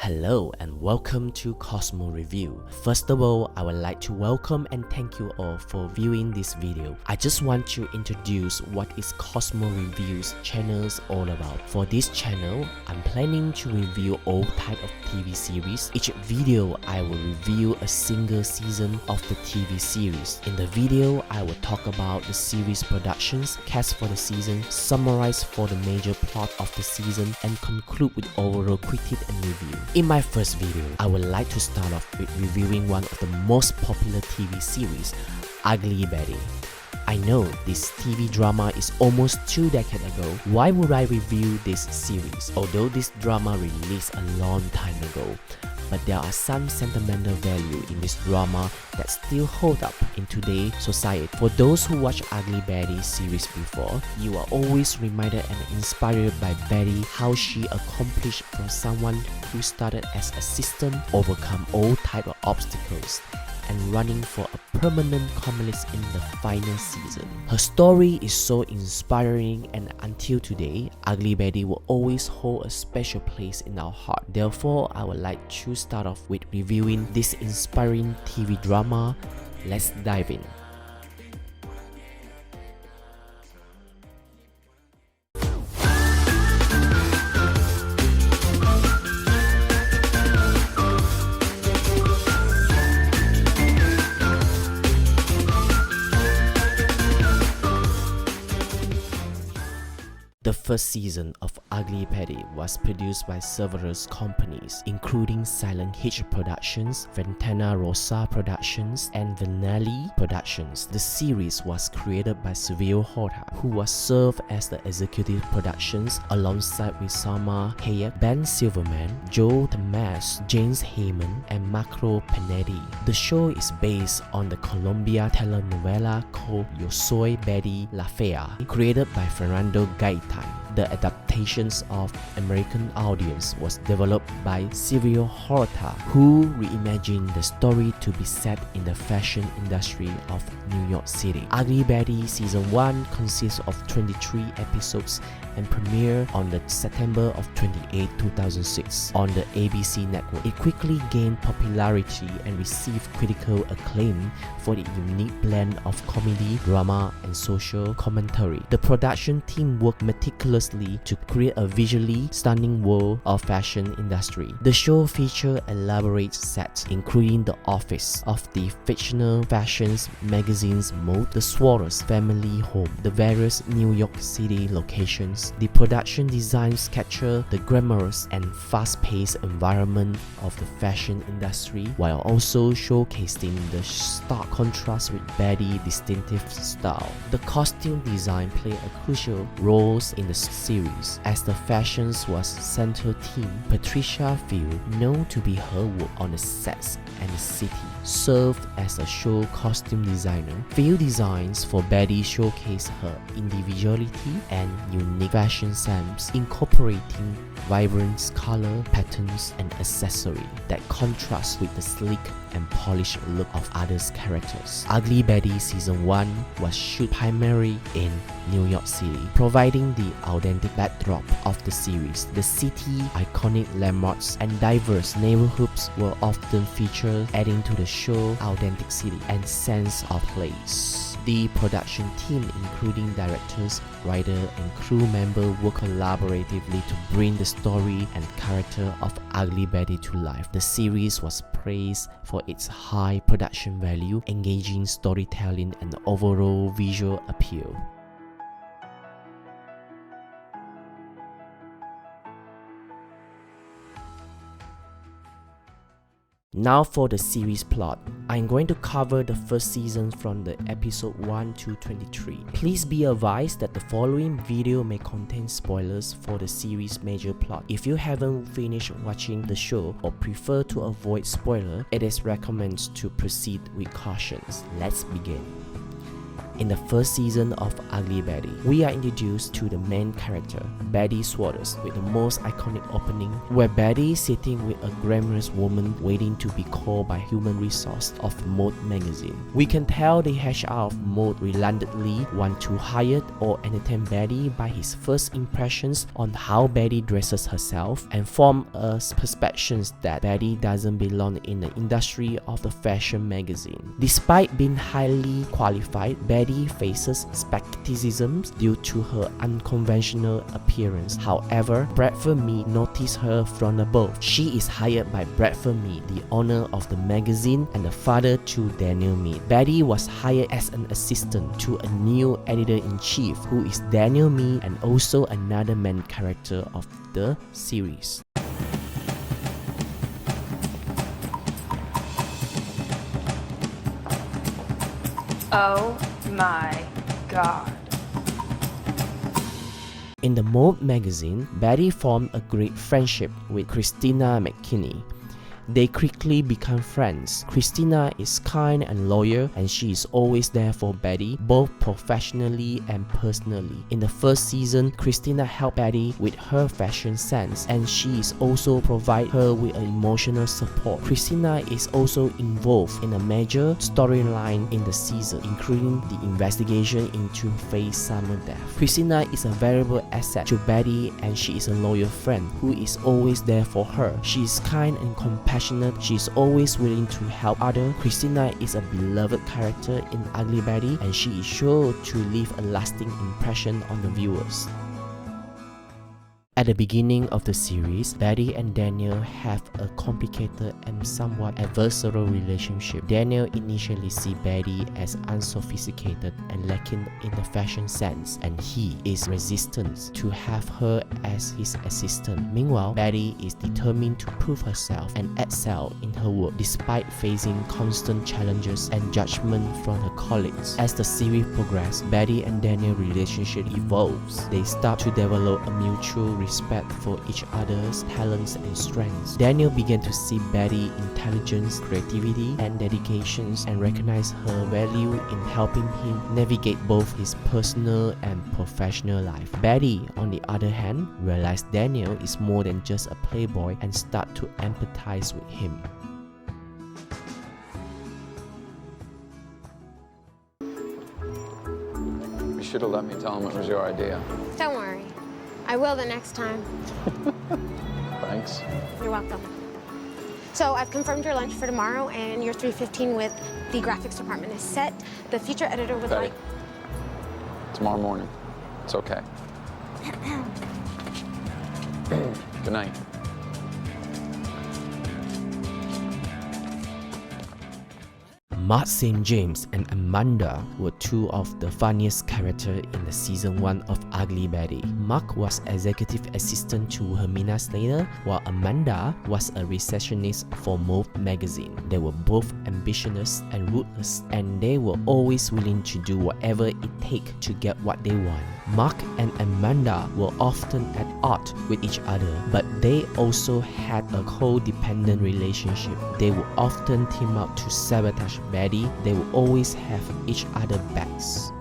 Hello and welcome to Cosmo Review. First of all, I would like to welcome and thank you all for viewing this video. I just want to introduce what is Cosmo Review's channels all about. For this channel, I'm planning to review all type of TV series. Each video, I will review a single season of the TV series. In the video, I will talk about the series productions, cast for the season, summarize for the major plot of the season, and conclude with overall critic and review. In my first video, I would like to start off with reviewing one of the most popular TV series, Ugly Betty. I know this TV drama is almost 2 decades ago. Why would I review this series? Although this drama released a long time ago, but there are some sentimental value in this drama that still hold up in today's society. For those who watch Ugly Betty series before, you are always reminded and inspired by Betty, how she accomplished from someone who started as a assistant, overcome all type of obstacles, and running for a permanent communist in the final season. Her story is so inspiring, and until today, Ugly Betty will always hold a special place in our heart. Therefore, I would like to start off with reviewing this inspiring TV drama. Let's dive in. The first season of Ugly Betty was produced by several companies, including Silent Hitch Productions, Ventana Rosa Productions, and Vanelli Productions. The series was created by Silvio Horta, who was served as the executive productions alongside with Salma Hayek, Ben Silverman, Joe Thomas, James Heyman, and Marco Panetti. The show is based on the Colombia telenovela called Yo Soy Betty La Fea, created by Fernando Gaita. The adaptations of American audience was developed by Silvio Horta, who reimagined the story to be set in the fashion industry of New York City. Ugly Betty Season 1 consists of 23 episodes and premiered on the September of 28, 2006 on the ABC network. It quickly gained popularity and received critical acclaim for the unique blend of comedy, drama, and social commentary. The production team worked meticulously to create a visually stunning world of fashion industry. The show featured elaborate sets, including the office of the fictional fashion magazine's Mode, the Suarez family home, the various New York City locations. The production designs capture the glamorous and fast-paced environment of the fashion industry, while also showcasing the stark contrast with Betty's distinctive style. The costume design played a crucial role in the series, as the fashions was central theme. Patricia Field, known to be her work on the sets and the city, served as a show costume designer. Field designs for Betty showcase her individuality and unique fashion sense, incorporating vibrant color patterns and accessories that contrast with the sleek and polished look of others' characters. Ugly Betty Season 1 was shot primarily in New York City, providing the authentic backdrop of the series. The city, iconic landmarks, and diverse neighborhoods were often featured, adding to the show's authenticity and sense of place. The production team, including directors, writers, and crew members, worked collaboratively to bring the story and character of Ugly Betty to life. The series was praised for its high production value, engaging storytelling, and overall visual appeal. Now for the series plot. I'm going to cover the first season from the episode 1 to 23. Please be advised that the following video may contain spoilers for the series' major plot. If you haven't finished watching the show or prefer to avoid spoiler, it is recommended to proceed with cautions. Let's begin. In the first season of Ugly Betty, we are introduced to the main character, Betty Suarez, with the most iconic opening, where Betty is sitting with a glamorous woman waiting to be called by Human Resource of Mode magazine. We can tell the HR of Mode reluctantly want to hire or entertain Betty by his first impressions on how Betty dresses herself and form a perception that Betty doesn't belong in the industry of the fashion magazine. Despite being highly qualified, Betty faces skepticism due to her unconventional appearance. However, Bradford Meade noticed her from above. She is hired by Bradford Meade, the owner of the magazine and the father to Daniel Meade. Betty was hired as an assistant to a new editor-in-chief who is Daniel Meade and also another main character of the series. Oh my god. In the Mode magazine, Betty formed a great friendship with Christina McKinney. They quickly become friends. Christina is kind and loyal, and she is always there for Betty, both professionally and personally. In the first season, Christina helped Betty with her fashion sense, and she is also provide her with emotional support. Christina is also involved in a major storyline in the season, including the investigation into Faye's summer death. Christina is a valuable asset to Betty, and she is a loyal friend who is always there for her. She is kind and compassionate. She is always willing to help others. Christina is a beloved character in Ugly Betty, and she is sure to leave a lasting impression on the viewers. At the beginning of the series, Betty and Daniel have a complicated and somewhat adversarial relationship. Daniel initially sees Betty as unsophisticated and lacking in the fashion sense, and he is resistant to have her as his assistant. Meanwhile, Betty is determined to prove herself and excel in her work despite facing constant challenges and judgment from her colleagues. As the series progresses, Betty and Daniel's relationship evolves. They start to develop a mutual respect for each other's talents and strengths. Daniel began to see Betty's intelligence, creativity, and dedications and recognize her value in helping him navigate both his personal and professional life. Betty, on the other hand, realized Daniel is more than just a playboy and start to empathize with him. You should have let me tell him it was your idea. Don't worry. I will the next time. Thanks. You're welcome. So I've confirmed your lunch for tomorrow, and your 3:15 with the graphics department is set. The feature editor would Betty, like... tomorrow morning. It's okay. Good night. Marc St. James and Amanda were two of the funniest characters in the season 1 of Ugly Betty. Marc was executive assistant to Wilhelmina Slater, while Amanda was a receptionist for Mode magazine. They were both ambitious and ruthless, and they were always willing to do whatever it takes to get what they want. Marc and Amanda were often at odds with each other, but they also had a codependent relationship. They would often team up to sabotage Betty. They would always have each other's backs.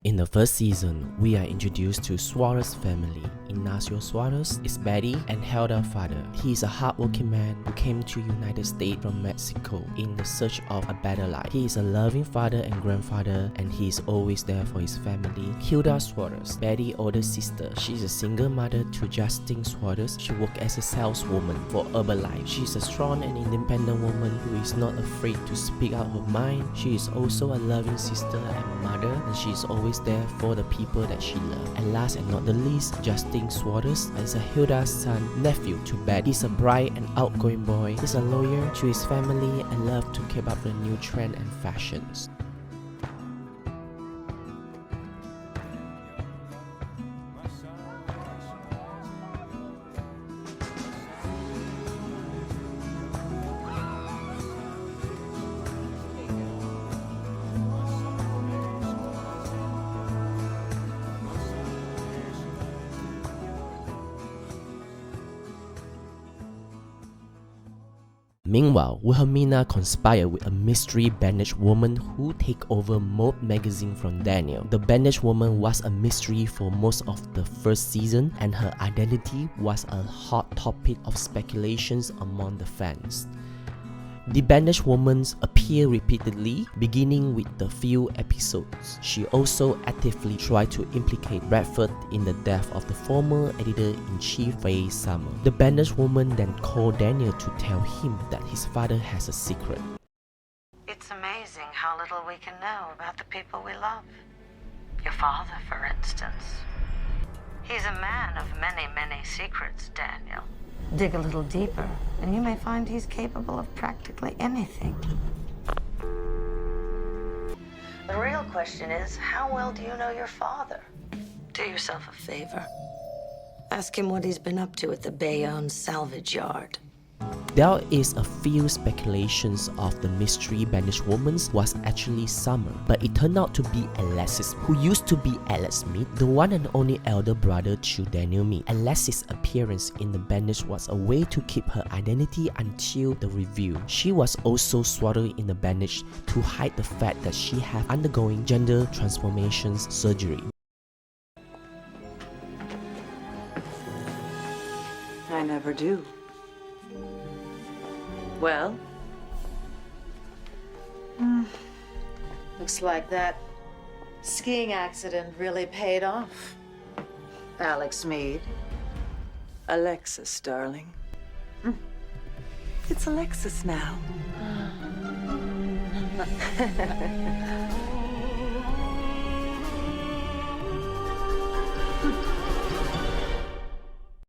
In the first season, we are introduced to Suarez family. Ignacio Suarez is Betty and Hilda's father. He is a hardworking man who came to United States from Mexico in the search of a better life. He is a loving father and grandfather, and he is always there for his family. Hilda Suarez, Betty's older sister. She is a single mother to Justin Suarez. She works as a saleswoman for Herbalife. She is a strong and independent woman who is not afraid to speak out her mind. She is also a loving sister and mother, and she is always there for the people that she loves. And last and not the least, Justin casting Suarez as a Hilda's son, nephew to Betty. He's a bright and outgoing boy. He's a loyal to his family and loves to keep up the new trend and fashions. Meanwhile, Wilhelmina conspired with a mystery bandaged woman who take over Mode magazine from Daniel. The bandaged woman was a mystery for most of the first season, and her identity was a hot topic of speculations among the fans. The bandaged woman appeared repeatedly, beginning with the few episodes. She also actively tried to implicate Bradford in the death of the former editor-in-chief Faye Summer. The bandaged woman then called Daniel to tell him that his father has a secret. It's amazing how little we can know about the people we love. Your father, for instance. He's a man of many, many secrets, Daniel. Dig a little deeper, and you may find he's capable of practically anything. The real question is, how well do you know your father? Do yourself a favor. Ask him what he's been up to at the Bayonne salvage yard. There is a few speculations of the mystery bandaged woman was actually Summer, but it turned out to be Alexis, who used to be Alex Meade, the one and only elder brother to Daniel Meade. Alexis' appearance in the bandage was a way to keep her identity until the review. She was also swaddled in the bandage to hide the fact that she had undergoing gender transformations surgery. I never do. Well? Looks like that skiing accident really paid off. Alex Meade. Alexis, darling. It's Alexis now.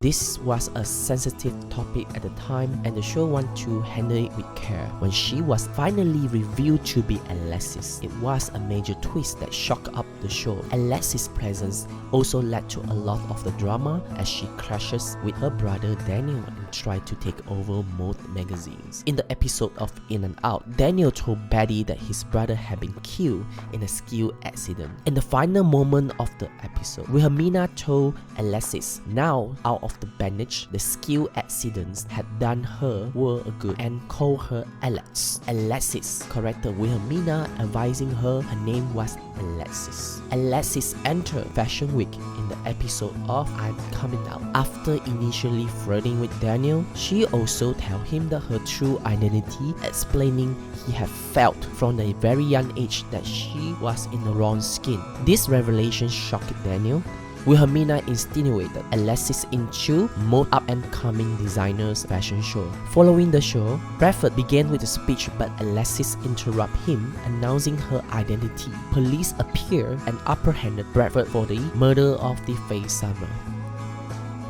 This was a sensitive topic at the time, and the show wanted to handle it with care. When she was finally revealed to be Alexis, it was a major twist that shocked up the show. Alexis' presence also led to a lot of the drama as she clashes with her brother Daniel and tried to take over Mode magazines. In the episode of In and Out, Daniel told Betty that his brother had been killed in a ski accident. In the final moment of the episode, Wilhelmina told Alexis, now out of the bandage, the ski accidents had done her world a good, and called her Alex. Alexis corrected Wilhelmina, advising her name was Alexis. Alexis entered Fashion Week in the episode of I'm Coming Out. After initially flirting with Daniel, she also told him that her true identity, explaining he had felt from a very young age that she was in the wrong skin. This revelation shocked Daniel. Wilhelmina insinuated Alexis into Mode up-and-coming designers' fashion show. Following the show, Bradford began with a speech, but Alexis interrupted him, announcing her identity. Police appeared and apprehended Bradford for the murder of the Faye Summer.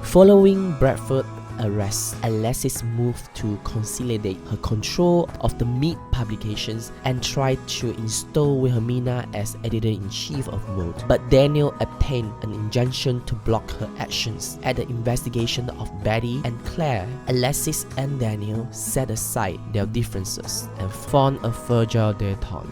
Following Bradford's arrest, Alexis moved to consolidate her control of the Meade publications and tried to install Wilhelmina as editor-in-chief of Mode. But Daniel obtained an injunction to block her actions. At the investigation of Betty and Claire, Alexis and Daniel set aside their differences and found a fragile detente.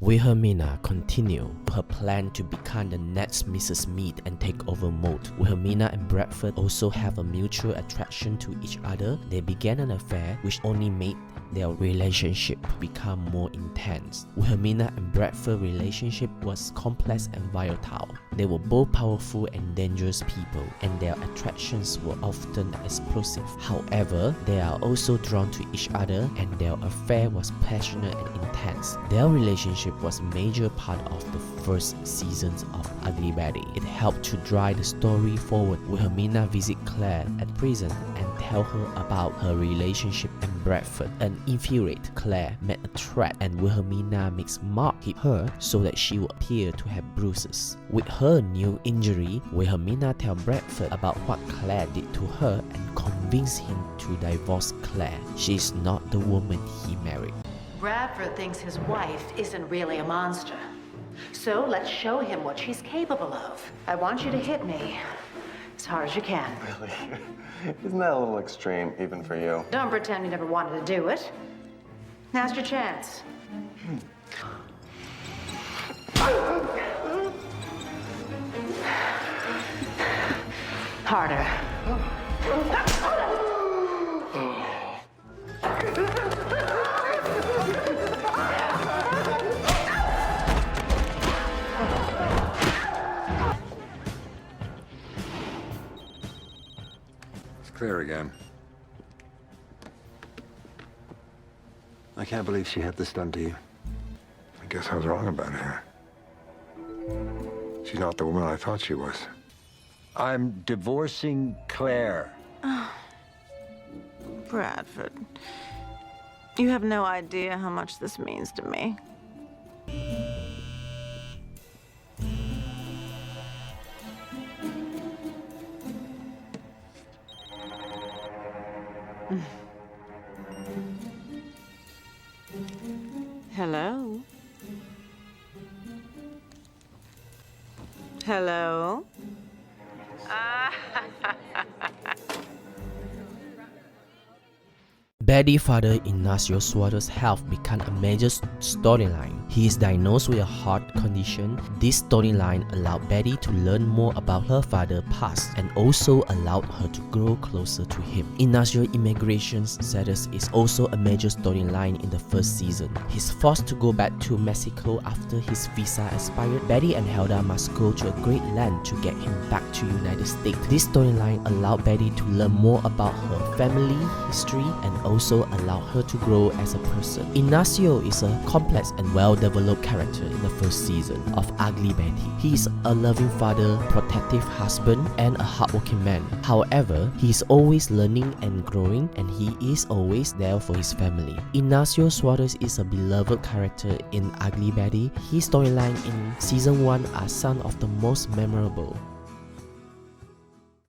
Wilhelmina continued her plan to become the next Mrs. Meade and take over Mode. Wilhelmina and Bradford also have a mutual attraction to each other. They began an affair which only made their relationship become more intense. Wilhelmina and Bradford's relationship was complex and volatile. They were both powerful and dangerous people, and their attractions were often explosive. However, they are also drawn to each other, and their affair was passionate and intense. Their relationship was a major part of the first seasons of Ugly Betty. It helped to drive the story forward. Wilhelmina visits Claire at prison and tell her about her relationship and Bradford. An infuriated Claire met a threat and Wilhelmina makes Marc hit her so that she will appear to have bruises. With her new injury, Wilhelmina tells Bradford about what Claire did to her and convince him to divorce Claire. She is not the woman he married. Bradford thinks his wife isn't really a monster. So let's show him what she's capable of. I want you to hit me as hard as you can. Really? Isn't that a little extreme, even for you? Don't pretend you never wanted to do it. Now's your chance. Harder. Claire again. I can't believe she had this done to you. I guess I was wrong about her. She's not the woman I thought she was. I'm divorcing Claire. Bradford, you have no idea how much this means to me. Hello? Hello? Betty's father Ignacio Suarez's health became a major storyline. He is diagnosed with a heart condition. This storyline allowed Betty to learn more about her father's past and also allowed her to grow closer to him. Ignacio's immigration status is also a major storyline in the first season. He's forced to go back to Mexico after his visa expired. Betty and Hilda must go to a great land to get him back to United States. This storyline allowed Betty to learn more about her family history and also allowed her to grow as a person. Ignacio is a complex and well-developed character in the first season of Ugly Betty. He is a loving father, protective husband, and a hardworking man. However, he is always learning and growing, and he is always there for his family. Ignacio Suarez is a beloved character in Ugly Betty. His storyline in season 1 are some of the most memorable.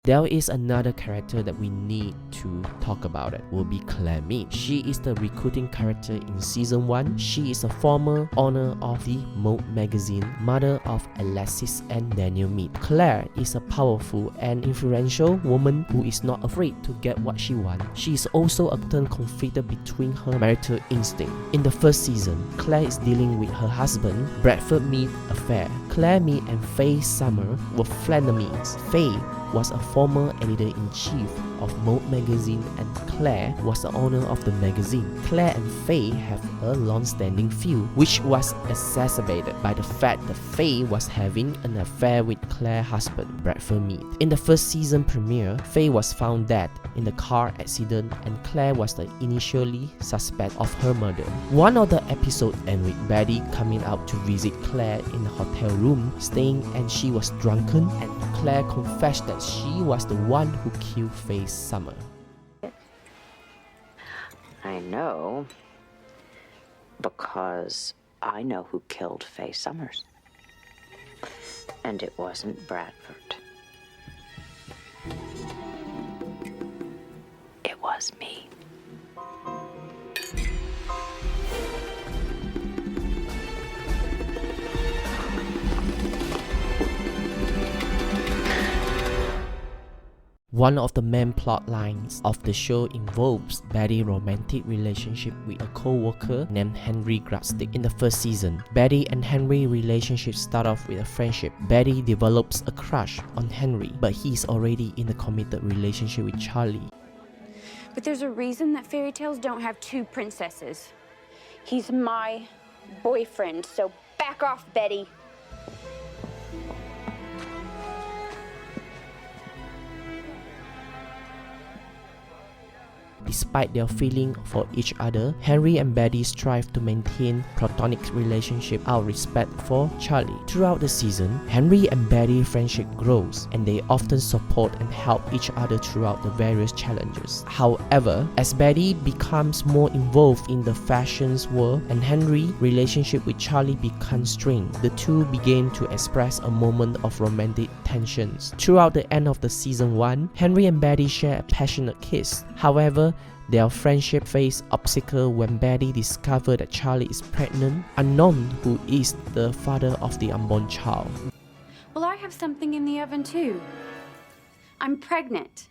There is another character that we need to talk about. It will be Claire Meade. She is the recruiting character in season 1. She is a former owner of the Mode magazine, mother of Alexis and Daniel Meade. Claire is a powerful and influential woman who is not afraid to get what she wants. She is also often conflicted between her marital instinct. In the first season, Claire is dealing with her husband, Bradford Meade affair. Claire Meade and Faye Summer were frenemies. Faye was a former editor-in-chief of Mode magazine and Claire was the owner of the magazine. Claire and Faye have a long-standing feud, which was exacerbated by the fact that Faye was having an affair with Claire's husband, Bradford Meade. In the first season premiere, Faye was found dead in the car accident and Claire was the initially suspect of her murder. One of the episodes ended with Betty coming out to visit Claire in the hotel room, staying, and she was drunken, and Claire confessed that she was the one who killed Faye Summer. I know because I know who killed Faye Summers. And it wasn't Bradford. It was me. One of the main plot lines of the show involves Betty's romantic relationship with a co-worker named Henry Grabstick. In the first season, Betty and Henry's relationship start off with a friendship. Betty develops a crush on Henry, but he is already in a committed relationship with Charlie. But there's a reason that fairy tales don't have two princesses. He's my boyfriend, so back off, Betty. Despite their feeling for each other, Henry and Betty strive to maintain platonic relationship out of respect for Charlie. Throughout the season, Henry and Betty's friendship grows, and they often support and help each other throughout the various challenges. However, as Betty becomes more involved in the fashion's world and Henry's relationship with Charlie becomes strained, the two begin to express a moment of romantic tensions. Throughout the end of the season 1, Henry and Betty share a passionate kiss. However, their friendship faced obstacles when Betty discovered that Charlie is pregnant, unknown who is the father of the unborn child. Well, I have something in the oven too. I'm pregnant.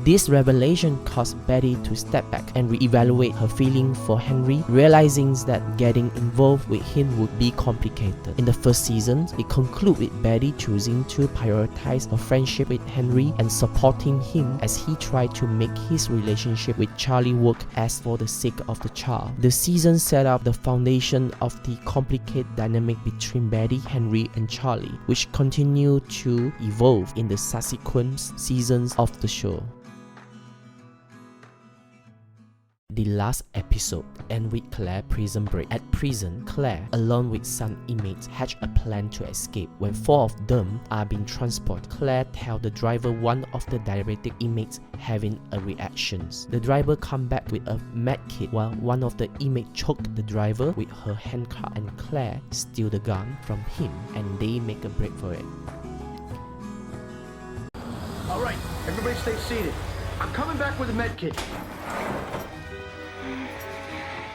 This revelation caused Betty to step back and reevaluate her feeling for Henry, realizing that getting involved with him would be complicated. In the first season, it concluded with Betty choosing to prioritize her friendship with Henry and supporting him as he tried to make his relationship with Charlie work as for the sake of the child. The season set up the foundation of the complicated dynamic between Betty, Henry, and Charlie, which continued to evolve in the subsequent seasons of the show. The last episode ends with Claire's prison break. At prison, Claire, along with some inmates, hatch a plan to escape. When 4 of them are being transported, Claire tells the driver one of the diabetic inmates having a reaction. The driver comes back with a med kit while one of the inmates choked the driver with her handcuff, and Claire steals the gun from him and they make a break for it. Alright, everybody stay seated. I'm coming back with a med kit.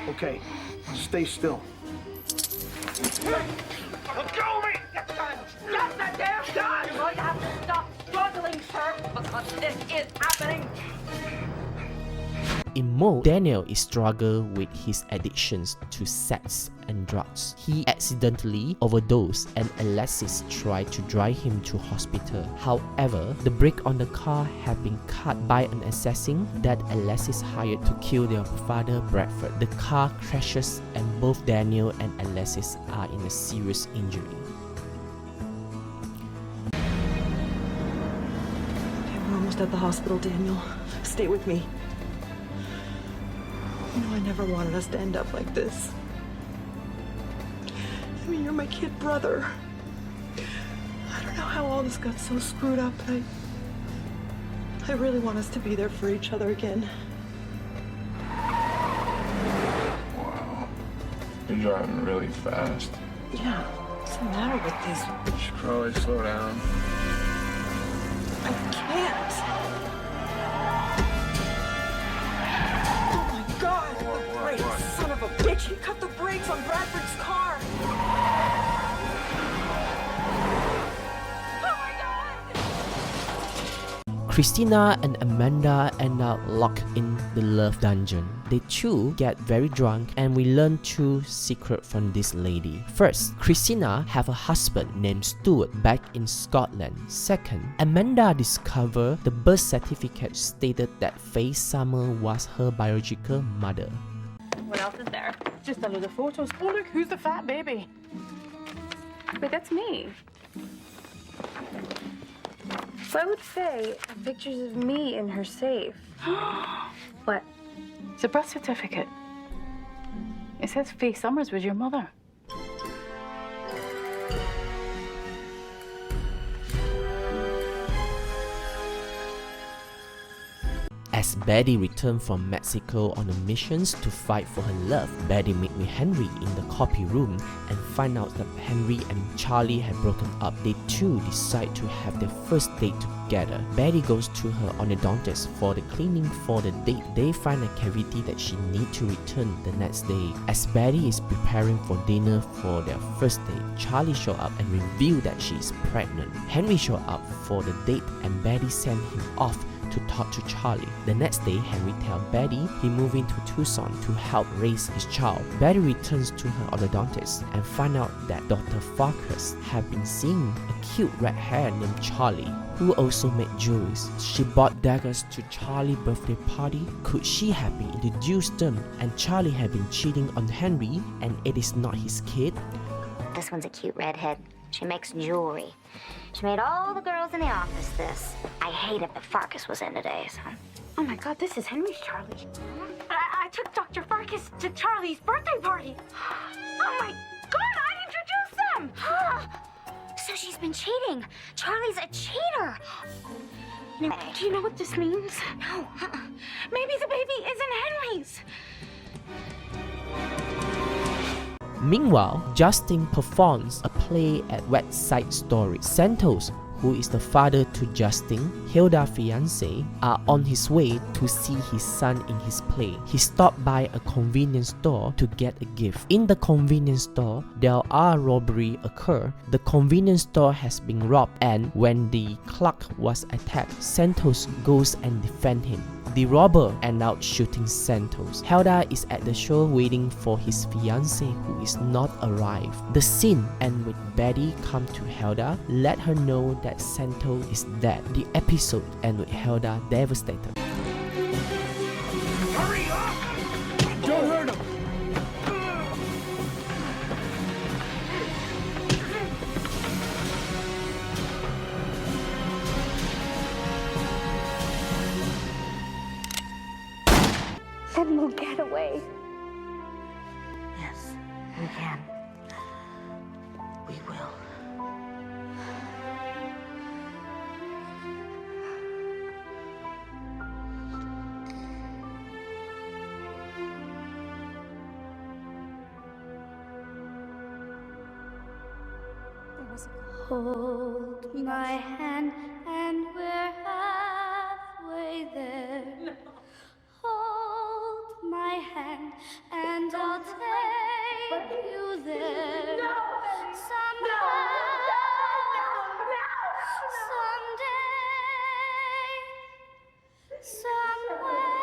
Okay, stay still. Let go of me! Stop that damn gun! You're going to have to stop struggling, sir, because this is happening. In Meade, Daniel is struggling with his addictions to sex and drugs. He accidentally overdosed and Alexis tried to drive him to hospital. However, the brake on the car had been cut by an assassin that Alexis hired to kill their father Bradford. The car crashes and both Daniel and Alexis are in a serious injury. Okay, we're almost at the hospital, Daniel. Stay with me. You know, I never wanted us to end up like this. I mean, you're my kid brother. I don't know how all this got so screwed up, but I really want us to be there for each other again. Wow. You're driving really fast. Yeah, what's the matter with these? You should probably slow down. I can't. God, the brakes, son of a bitch! He cut the brakes on Bradford's car! Oh my God! Christina and Amanda end up locked in the love dungeon. They too get very drunk and we learn two secrets from this lady. First, Christina have a husband named Stuart back in Scotland. Second, Amanda discovered the birth certificate stated that Faye Summer was her biological mother. What else is there? Just a load of photos. Oh look, who's the fat baby? Wait, that's me. So I would say pictures of me in her safe. What? It's a birth certificate. It says Faye Summers was your mother. As Betty returned from Mexico on a mission to fight for her love, Betty meets with Henry in the copy room and find out that Henry and Charlie had broken up. They too decide to have their first date together. Betty goes to her orthodontist for the cleaning for the date. They find a cavity that she needs to return the next day. As Betty is preparing for dinner for their first date, Charlie shows up and reveals that she is pregnant. Henry shows up for the date and Betty sends him off to talk to Charlie. The next day, Henry tells Betty he moved into Tucson to help raise his child. Betty returns to her orthodontist and finds out that Dr. Farkas had been seeing a cute red hair named Charlie, who also made jewelry. She bought daggers to Charlie's birthday party. Could she have been introduced them and Charlie had been cheating on Henry and it is not his kid? This one's a cute redhead. She makes jewelry. She made all the girls in the office this. I hated that Farkas was in today, so. Oh my God, this is Henry's Charlie. I took Dr. Farkas to Charlie's birthday party. Oh my God, I introduced them. So she's been cheating. Charlie's a cheater. Do you know what this means? No. Maybe the baby isn't Henry's. Meanwhile, Justin performs a play at West Side Story. Santos, who is the father to Justin, Hilda's fiancé, are on his way to see his son in his play. He stopped by a convenience store to get a gift. In the convenience store, there are robbery occur. The convenience store has been robbed, and when the clerk was attacked, Santos goes and defends him. The robber ends up shooting Santos. Hilda is at the show waiting for his fiancé who is not arrived. The scene ends with Betty come to Hilda, let her know that Santos is dead. The episode ends with Hilda devastated. Hurry up! Don't hurt him! Then we'll get away. Yes, we can. We will. Hold my hand and we're halfway there. Hold my hand and I'll take you there. Somehow, someday, somewhere.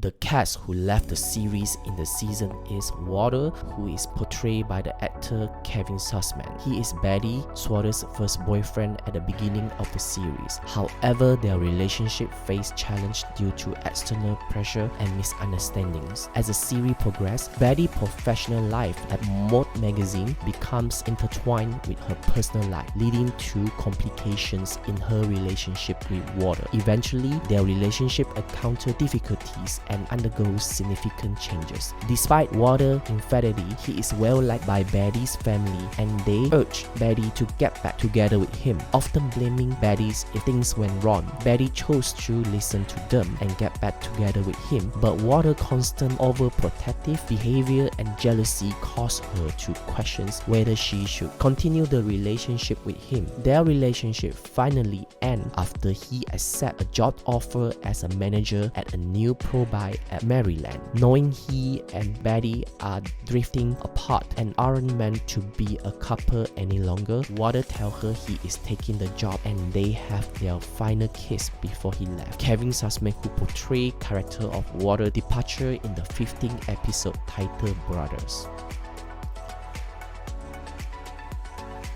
The cast who left the series in the season is Walter, who is portrayed by the actor Kevin Sussman. He is Betty Suarez's first boyfriend at the beginning of the series. However, their relationship faced challenge due to external pressure and misunderstandings. As the series progresses, Betty's professional life at Mode magazine becomes intertwined with her personal life, leading to complications in her relationship with Walter. Eventually, their relationship encounters difficulties and undergoes significant changes. Despite Walter's infidelity, he is well liked by Betty's family and they urge Betty to get back together with him, often blaming Betty if things went wrong. Betty chose to listen to them and get back together with him, but Walter's constant overprotective behavior and jealousy caused her to question whether she should continue the relationship with him. Their relationship finally ends after he accepts a job offer as a manager at a new pro-buy at Maryland. Knowing he and Betty are drifting apart and aren't meant to be a couple any longer, Walter tells her he is taking the job and they have their final kiss before he left. Kevin Sussman, who portrayed character of Walter's departure in the 15th episode titled Brothers.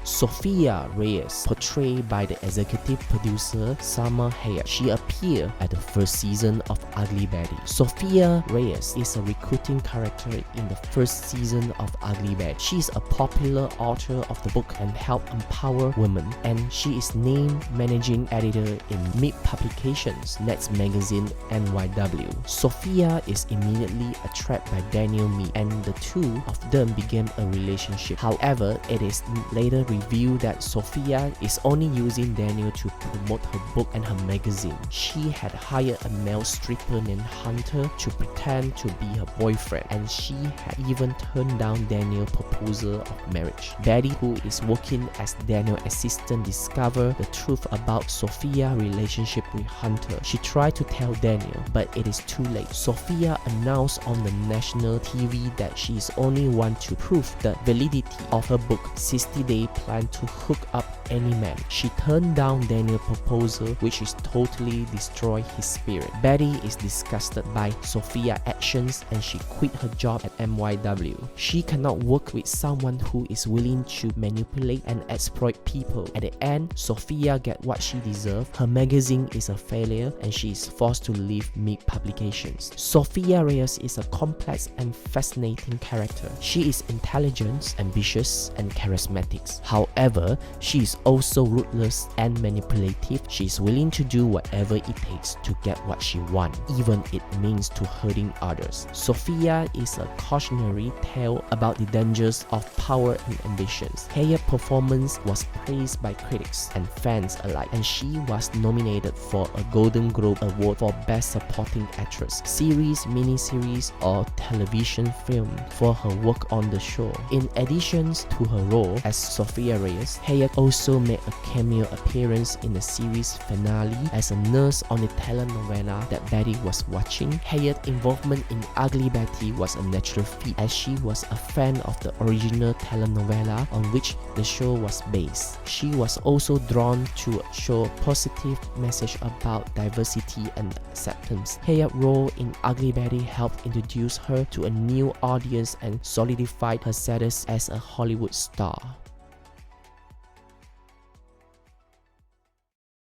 Sophia Reyes, portrayed by the executive producer Salma Hayek. She appeared at the first season of Ugly Betty. Sophia Reyes is a recruiting character in the first season of Ugly Betty. She is a popular author of the book and help empower women, and she is named managing editor in Meade Publications, Next Magazine, NYW. Sophia is immediately attracted by Daniel Meade, and the two of them began a relationship. However, it is later revealed that Sophia is only using Daniel to promote her book and her magazine. She had hired a male stripper named Hunter to pretend to be her boyfriend, and she had even turned down Daniel's proposal of marriage. Betty, who is working as Daniel's assistant, discovers the truth about Sophia's relationship with Hunter. She tried to tell Daniel, but it is too late. Sophia announced on the national TV that she is only one to prove the validity of her book 60 Days Plus plan to hook up any man. She turned down Daniel's proposal, which is totally destroy his spirit. Betty is disgusted by Sophia's actions and she quit her job at MYW. She cannot work with someone who is willing to manipulate and exploit people. At the end, Sophia gets what she deserves. Her magazine is a failure and she is forced to leave Meade Publications. Sophia Reyes is a complex and fascinating character. She is intelligent, ambitious, and charismatic. However, she is also ruthless and manipulative. She is willing to do whatever it takes to get what she wants, even it means to hurting others. Sophia is a cautionary tale about the dangers of power and ambitions. Hayek's performance was praised by critics and fans alike, and she was nominated for a Golden Globe Award for Best Supporting Actress, series, miniseries, or television film for her work on the show. In addition to her role as Sophia Reyes, Hayek also made a cameo appearance in the series finale as a nurse on the telenovela that Betty was watching. Hayek's involvement in Ugly Betty was a natural fit as she was a fan of the original telenovela on which the show was based. She was also drawn to show a positive message about diversity and acceptance. Hayek's role in Ugly Betty helped introduce her to a new audience and solidified her status as a Hollywood star.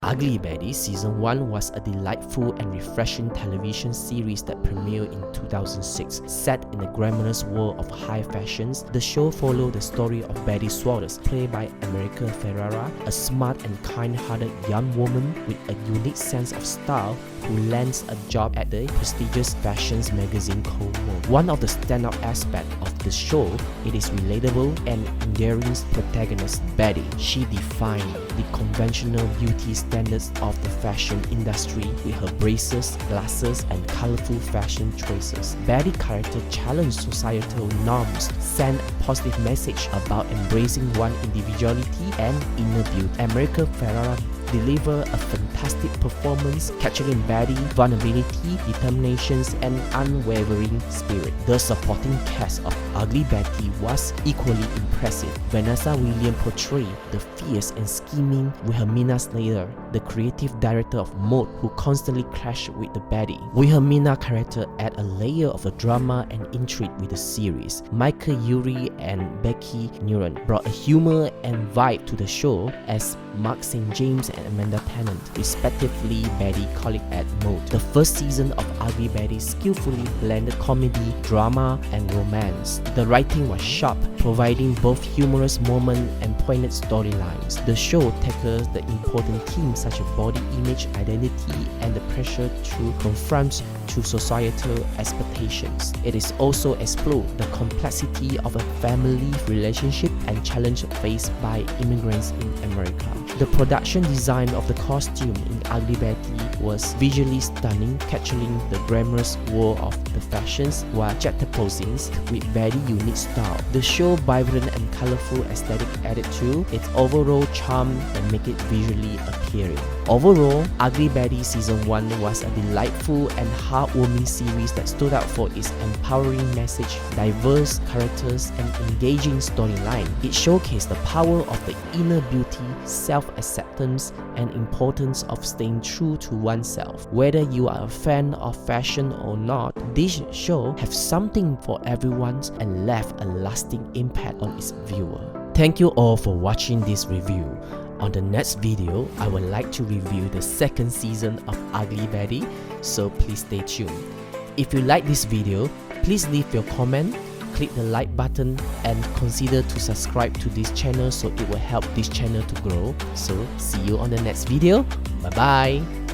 Ugly Betty Season 1 was a delightful and refreshing television series that premiered in 2006. Set in the glamorous world of high fashions, the show followed the story of Betty Suarez, played by America Ferrera, a smart and kind-hearted young woman with a unique sense of style who lands a job at the prestigious fashion magazine called Mode. One of the standout aspects of the show, it is relatable and endearing protagonist Betty. She defined the conventional beauty standards of the fashion industry with her braces, glasses, and colorful fashion choices. Betty's character challenged societal norms, sent a positive message about embracing one's individuality and inner beauty. America Ferrera delivered a fantastic performance, capturing Betty's vulnerability, determination, and unwavering spirit. The supporting cast of Ugly Betty was equally impressive. Vanessa Williams portrayed the fierce and scheming Wilhelmina Slater, the creative director of Mode, who constantly clashed with the Betty. Wilhelmina character added a layer of drama and intrigue with the series. Michael Urie and Becky Neuron brought a humor and vibe to the show as Marc St. James and Amanda Tanen, respectively Betty colleague at Mode. The first season of Ugly Betty skillfully blended comedy, drama, and romance. The writing was sharp, providing both humorous moments and poignant storylines. The show tackles the important themes such as body image, identity, and the pressure to conform to societal expectations. It is also explored the complexity of a family relationship and challenges faced by immigrants in America. The production design of the costume in Ugly Betty was visually stunning, capturing the glamorous world of the fashions while juxtaposing with very unique style. The show's vibrant and colorful aesthetic added to its overall charm and make it visually appealing. Overall, Ugly Betty Season 1 was a delightful and heartwarming series that stood out for its empowering message, diverse characters, and engaging storyline. It showcased the power of the inner beauty, self-acceptance, and importance of staying true to oneself. Whether you are a fan of fashion or not, this show has something for everyone and left a lasting impact on its viewer. Thank you all for watching this review. On the next video, I would like to review the second season of Ugly Betty, so please stay tuned. If you like this video, please leave your comment, click the like button, and consider to subscribe to this channel so it will help this channel to grow. So see you on the next video. Bye bye.